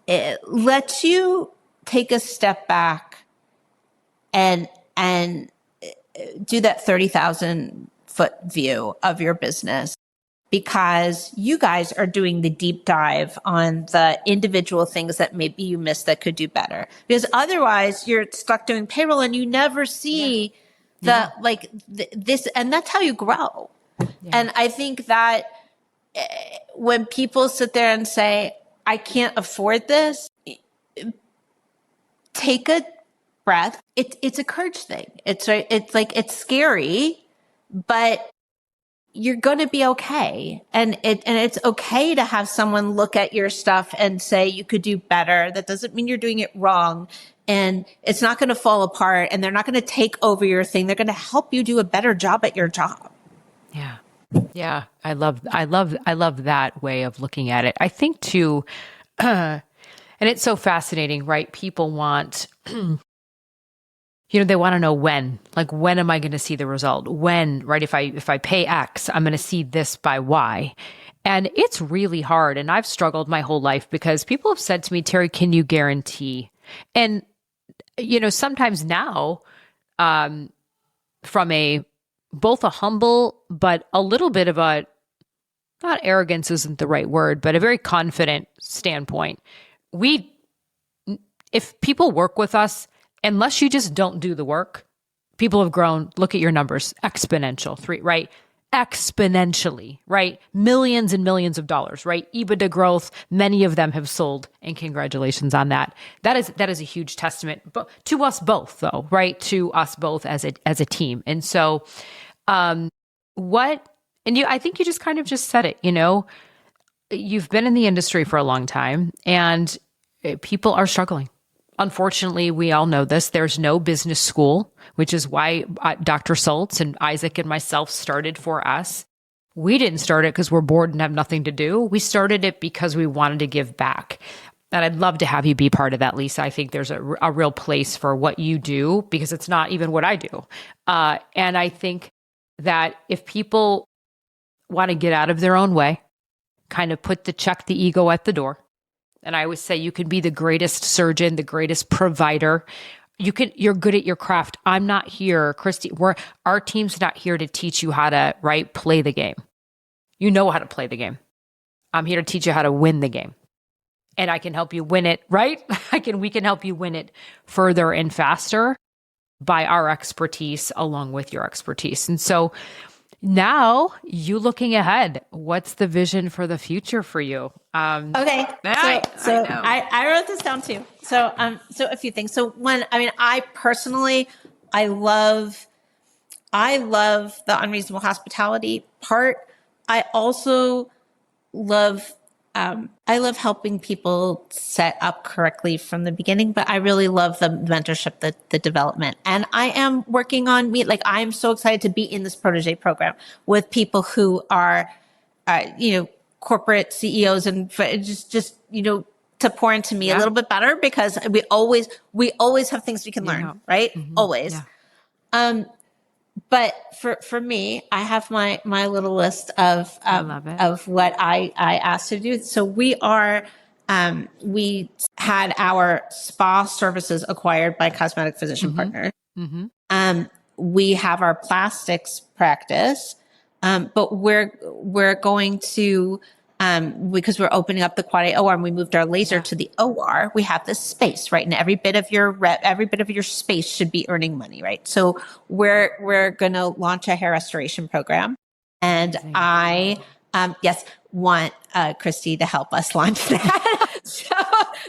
it lets you take a step back and do that 30,000 foot view of your business, because you guys are doing the deep dive on the individual things that maybe you missed that could do better. Because otherwise you're stuck doing payroll and you never see this, and that's how you grow. Yeah. And I think that when people sit there and say, I can't afford this, take a breath. It's a courage thing. It's like, it's scary, but you're going to be okay. And it's okay to have someone look at your stuff and say, you could do better. That doesn't mean you're doing it wrong. And it's not going to fall apart, and they're not going to take over your thing. They're going to help you do a better job at your job. Yeah. Yeah. I love that way of looking at it. I think too, and it's so fascinating, right? People want, they want to know when, like, when am I going to see the result? When, right? If I pay X, I'm going to see this by Y. And it's really hard. And I've struggled my whole life because people have said to me, Terri, can you guarantee? And, sometimes now, from both a humble, but a little bit of not arrogance isn't the right word, but a very confident standpoint. If people work with us, unless you just don't do the work, people have grown. Look at your numbers, exponential, right? Exponentially, right? Millions and millions of dollars, right? EBITDA growth, many of them have sold, and congratulations on that. That is a huge testament to us both, though, right? To us both as a team. And so, I think you just kind of just said it, you've been in the industry for a long time, and people are struggling. Unfortunately, we all know this. There's no business school, which is why Dr. Schultz and Isaac and myself started For Us. We didn't start it because we're bored and have nothing to do. We started it because we wanted to give back. And I'd love to have you be part of that, Lisa. I think there's a real place for what you do, because it's not even what I do. And I think that if people want to get out of their own way, kind of check the ego at the door. And I always say you can be the greatest surgeon, the greatest provider. You're good at your craft. I'm not here, Christy. Our team's not here to teach you how to, play the game. You know how to play the game. I'm here to teach you how to win the game. And I can help you win it, right? We can help you win it further and faster by our expertise along with your expertise. And so now, you looking ahead, what's the vision for the future for you? Okay. So I wrote this down too. So a few things. So I personally, I love the unreasonable hospitality part. I also love helping people set up correctly from the beginning, but I really love the mentorship, the development. And I am working on I'm so excited to be in this protege program with people who are, corporate CEOs, and just to pour into me a little bit better, because we always have things we can learn, right? Mm-hmm. Always. Yeah. But for me, I have my little list of what I asked to do. So we had our spa services acquired by Cosmetic Physician Partner. Mm-hmm. We have our plastics practice, but we're going to, because we're opening up the Quad A OR and we moved our laser to the OR, we have this space, right? And every bit of your space should be earning money, right? So we're going to launch a hair restoration program. And I, want Christy to help us launch that. So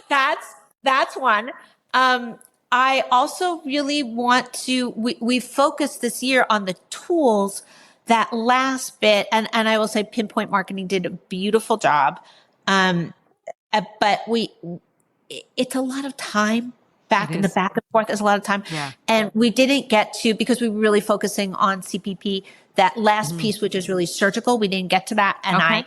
that's one. I also really want to, we focused this year on the tools. That last bit, and I will say Pinpoint Marketing did a beautiful job. But it's a lot of time back and forth is a lot of time. Yeah. And we didn't get to, because we were really focusing on CPP, that last piece, which is really surgical. We didn't get to that. And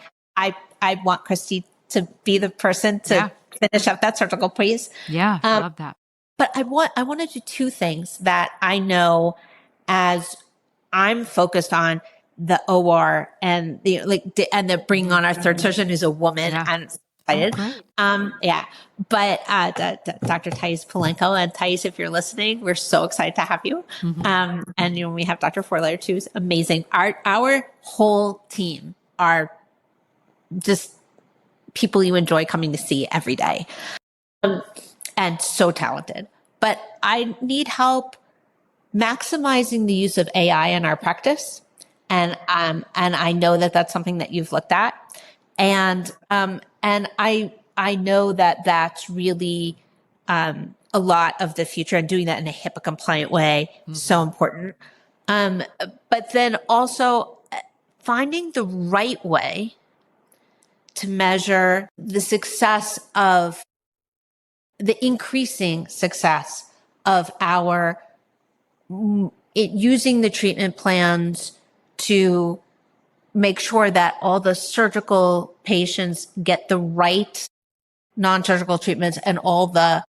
I want Christy to be the person to finish up that surgical piece. Yeah. I love that. But I want to do two things that I know as I'm focused on the OR and the bringing on our third surgeon who's a woman, and excited. great. Yeah. But Dr. Thais Polenko and Thais, if you're listening, we're so excited to have you. And we have Dr. Forlayer too. Is amazing. Our whole team are just people you enjoy coming to see every day, and so talented. But I need help maximizing the use of AI in our practice. And I know that that's something that you've looked at. And I know that that's really, a lot of the future, and doing that in a HIPAA compliant way, so important. But then also finding the right way to measure the success of the increasing success of our using the treatment plans to make sure that all the surgical patients get the right non-surgical treatments and all the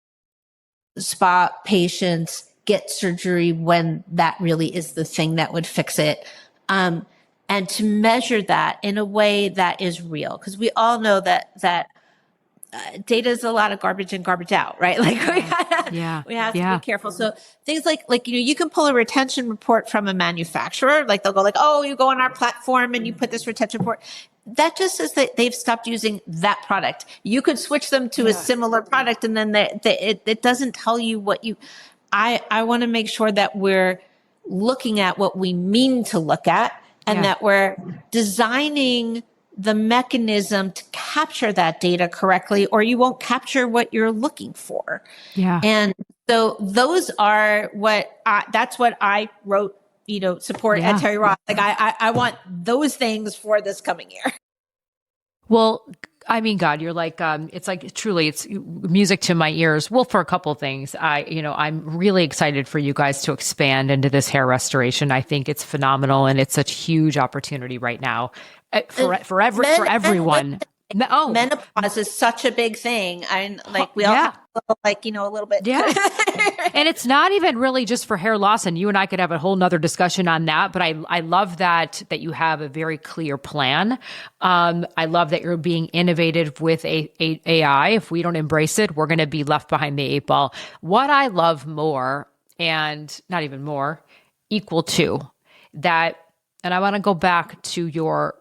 spa patients get surgery when that really is the thing that would fix it. And to measure that in a way that is real, because we all know that data is a lot of garbage in, garbage out, right? Like we have to be careful. So things like, you can pull a retention report from a manufacturer. Like they'll go like, oh, you go on our platform and you put this retention report. That just says that they've stopped using that product. You could switch them to a similar product, and then it doesn't tell you what you, I want to make sure that we're looking at what we mean to look at, and that we're designing the mechanism to capture that data correctly, or you won't capture what you're looking for. Yeah. And so those are that's what I wrote, support at Terri Ross. Like I want those things for this coming year. Well, I mean, God, you're like, it's like, truly, it's music to my ears. Well, for a couple of things, I'm really excited for you guys to expand into this hair restoration. I think it's phenomenal, and it's such a huge opportunity right now for everyone. Menopause is such a big thing. We all have a little bit. Yeah. And it's not even really just for hair loss. And you and I could have a whole nother discussion on that. But I love that you have a very clear plan. I love that you're being innovative with AI. If we don't embrace it, we're going to be left behind the 8 ball. What I love more, and not even more, equal to that, and I want to go back to your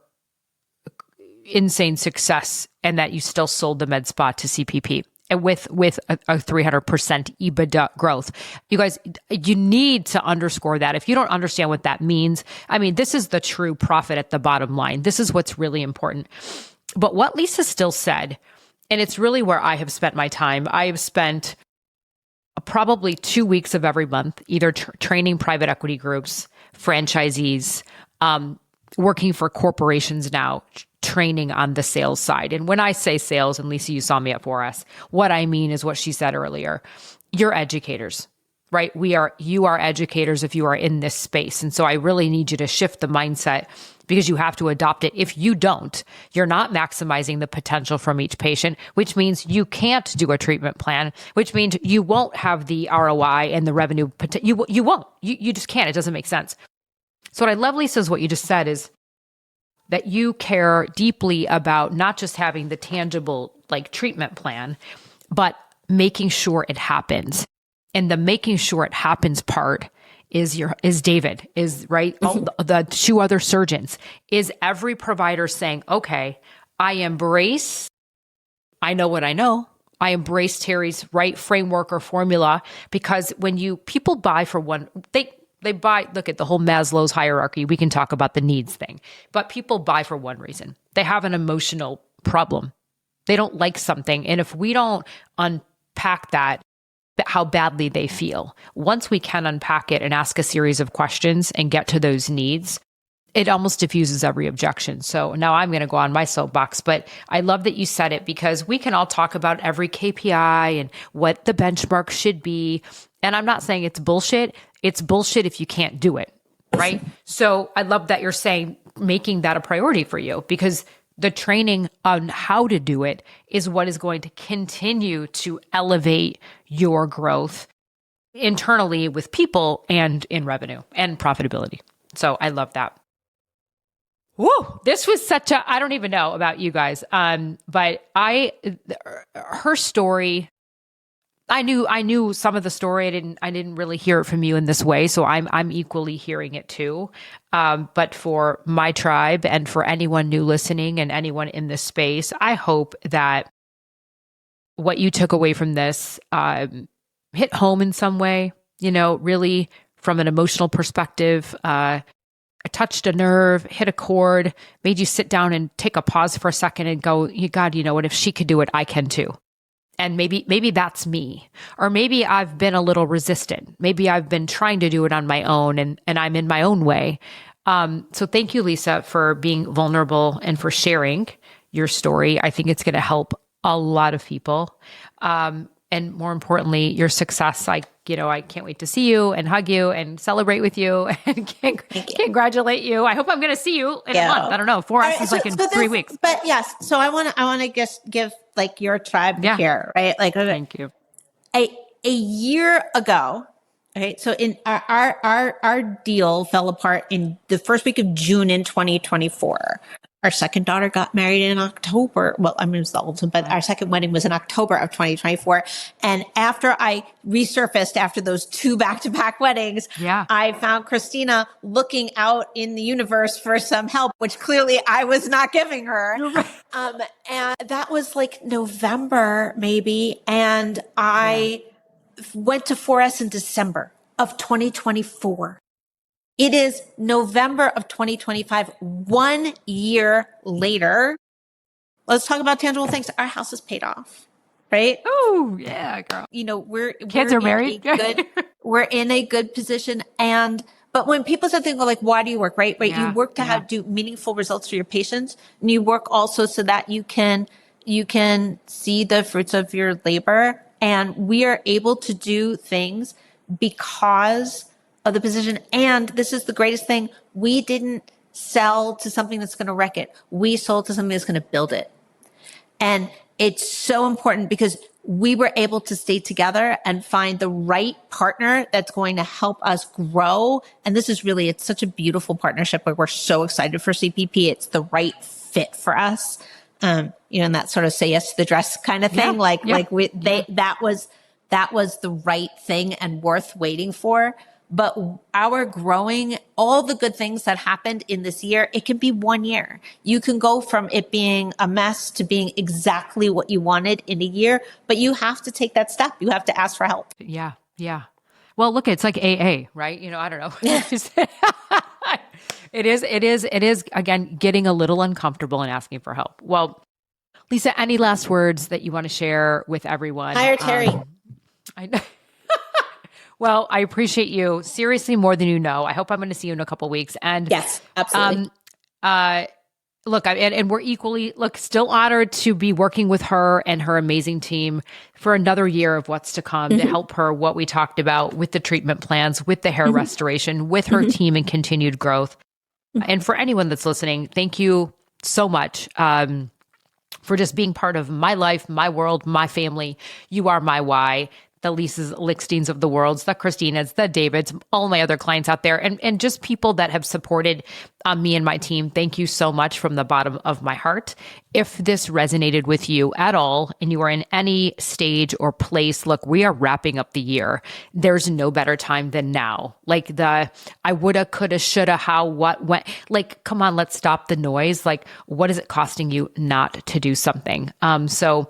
insane success, and that you still sold the med spa to CPP and with a 300% EBITDA growth. You guys, you need to underscore that. If you don't understand what that means, I mean, this is the true profit at the bottom line. This is what's really important. But what Lisa still said, and it's really where I have spent my time. I have spent probably 2 weeks of every month, either training private equity groups, franchisees, working for corporations now, training on the sales side. And when I say sales, and Lisa, you saw me at 4S, what I mean is what she said earlier. You're educators, right? You are educators if you are in this space. And so I really need you to shift the mindset, because you have to adopt it. If you don't, you're not maximizing the potential from each patient, which means you can't do a treatment plan, which means you won't have the ROI and the revenue. You won't. You just can't. It doesn't make sense. So what I love, Lisa, is what you just said is that you care deeply about not just having the tangible treatment plan, but making sure it happens. And the making sure it happens part is David, is right. The 2 other surgeons, is every provider saying, okay, I embrace, I know what I know. I embrace Terri's right framework or formula, because when people buy for one, they buy, look at the whole Maslow's hierarchy. We can talk about the needs thing, but people buy for one reason. They have an emotional problem. They don't like something. And if we don't unpack that, how badly they feel, once we can unpack it and ask a series of questions and get to those needs, it almost diffuses every objection. So now I'm going to go on my soapbox, but I love that you said it, because we can all talk about every KPI and what the benchmark should be. And I'm not saying it's bullshit. It's bullshit if you can't do it, right? So I love that you're saying, making that a priority for you, because the training on how to do it is what is going to continue to elevate your growth internally with people and in revenue and profitability. So I love that. Whoa, this was I don't even know about you guys. But her story, I knew some of the story. I didn't really hear it from you in this way. So I'm equally hearing it too. But for my tribe and for anyone new listening and anyone in this space, I hope that what you took away from this, hit home in some way, really from an emotional perspective, touched a nerve, hit a chord, made you sit down and take a pause for a second and go, God, you know what? If she could do it, I can too. And maybe that's me. Or maybe I've been a little resistant. Maybe I've been trying to do it on my own and I'm in my own way. So thank you, Lisa, for being vulnerable and for sharing your story. I think it's going to help a lot of people. And more importantly, your success. I can't wait to see you and hug you and celebrate with you and congratulate you. I hope I'm going to see you in a month. I don't know. For us, it's in 3 weeks. But yes, so I want to just give your tribe here, right? Thank you. A year ago, okay. So in our deal fell apart in the first week of June in 2024. Our second daughter got married in October. Well, it was the oldest, but our second wedding was in October of 2024. And after I resurfaced after those 2 back-to-back weddings, I found Christina looking out in the universe for some help, which clearly I was not giving her. And that was November maybe. And I went to 4S in December of 2024. It is November of 2025, 1 year later. Let's talk about tangible things. Our house is paid off, right? Oh, yeah, girl. Kids are married. We're in a good position. But when people start thinking, why do you work, right? You work to do meaningful results for your patients. And you work also so that you can see the fruits of your labor. And we are able to do things because of the position. And this is the greatest thing. We didn't sell to something that's going to wreck it. We sold to something that's going to build it. And it's so important because we were able to stay together and find the right partner that's going to help us grow. And this is really, it's such a beautiful partnership where we're so excited for CPP. It's the right fit for us. And that sort of say yes to the dress kind of thing. That was the right thing and worth waiting for. But our growing, all the good things that happened in this year, it can be 1 year. You can go from it being a mess to being exactly what you wanted in a year, but you have to take that step. You have to ask for help. Yeah. Well, look, it's like AA, right? I don't know. It is, again, getting a little uncomfortable and asking for help. Well, Lisa, any last words that you want to share with everyone? Hire Terri. I know. Well, I appreciate you seriously more than you know. I hope I'm going to see you in a couple of weeks. And yes, absolutely. Look, and we're equally still honored to be working with her and her amazing team for another year of what's to come to help her what we talked about with the treatment plans, with the hair restoration, with her team and continued growth. And for anyone that's listening, thank you so much for just being part of my life, my world, my family. You are my why. The Lisa's Licksteins of the world, the Christinas, the Davids, all my other clients out there, and just people that have supported me and my team. Thank you so much from the bottom of my heart. If this resonated with you at all and you are in any stage or place, look, we are wrapping up the year. There's no better time than now. I woulda, coulda, shoulda, how, what, when. Come on, let's stop the noise. What is it costing you not to do something? So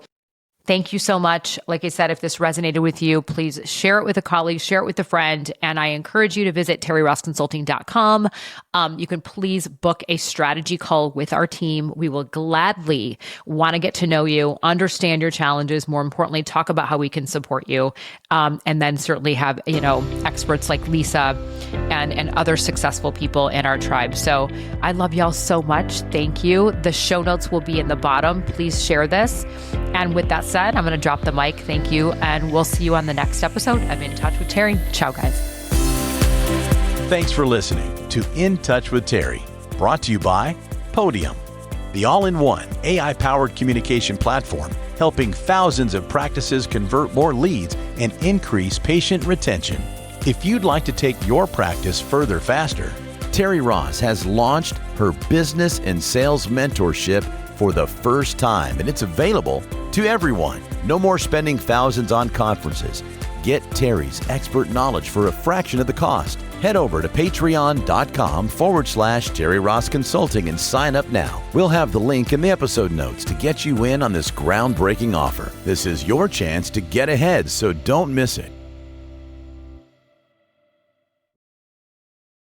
thank you so much. Like I said, if this resonated with you, please share it with a colleague, share it with a friend. And I encourage you to visit terrirossconsulting.com. You can please book a strategy call with our team. We will gladly want to get to know you, understand your challenges, more importantly, talk about how we can support you. And then certainly have, experts like Lisa and other successful people in our tribe. So I love y'all so much. Thank you. The show notes will be in the bottom. Please share this. And with that said, I'm going to drop the mic. Thank you. And we'll see you on the next episode of In Touch with Terri. Ciao, guys. Thanks for listening to In Touch with Terri, brought to you by Podium, the all-in-one AI-powered communication platform helping thousands of practices convert more leads and increase patient retention. If you'd like to take your practice further faster, Terri Ross has launched her business and sales mentorship for the first time, and it's available to everyone. No more spending thousands on conferences. Get Terri's expert knowledge for a fraction of the cost. Head over to patreon.com/Terri Ross Consulting and sign up now. We'll have the link in the episode notes to get you in on this groundbreaking offer. This is your chance to get ahead, so don't miss it.